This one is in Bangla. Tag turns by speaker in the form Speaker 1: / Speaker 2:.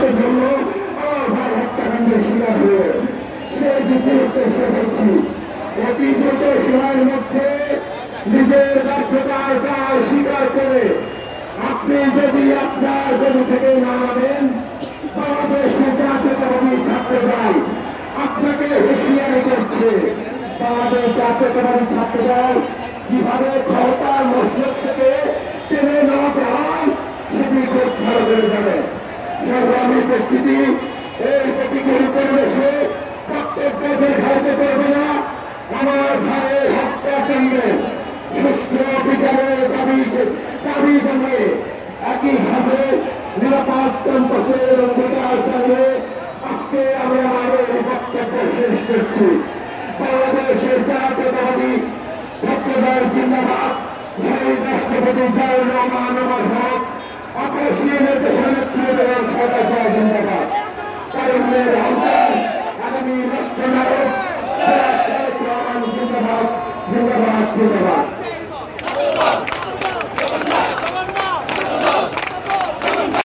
Speaker 1: বিচারের জন্য আমার ভাই হত্যাকাণ্ডের শিকার হয়ে সেই দিকের উদ্দেশ্যে বলছি অতি দ্রুত সময়ের মধ্যে নিজের ব্যর্থতার দায় স্বীকার করে আপনি যদি আপনার গদি থেকে নামাবেন বাংলাদেশের জাতীয়তাবাদী ছাত্রদল আপনাকে হুঁশিয়ারি করছে। বাংলাদেশ জাতীয়তাবাদী ছাত্রদল কিভাবে ক্ষমতার মসনদ থেকে টেনে নামাতে হয় সেটি খুব ভালো করে জানে। সংগ্রামী উপস্থিতি, এই প্রতিকূল পরিবেশে প্রত্যেক পথে খাইতে পারবে না। আমার ভাইয়ের হত্যাকাণ্ডে সুষ্ঠু বিচারের দাবি জানিয়ে একই সাথে নিরাপদ ক্যাম্পাসের অঙ্গীকার জানিয়ে আজকে আমি আমাদের বক্তব্য শেষ করছি। বাংলাদেশের জাতীয়তাবাদী ছাত্রদল জিন্দাবাদ, শহীদ রাষ্ট্রপতি জিয়াউর রহমান আমার হক, আপসীয় দেশের নেতৃত্বের খালেদা জিন্দাবাদ, তারুণ্যের আহ্বান, আগামী রাষ্ট্রনায়ক জিন্দাবাদ জিন্দাবাদ জিন্দাবাদ।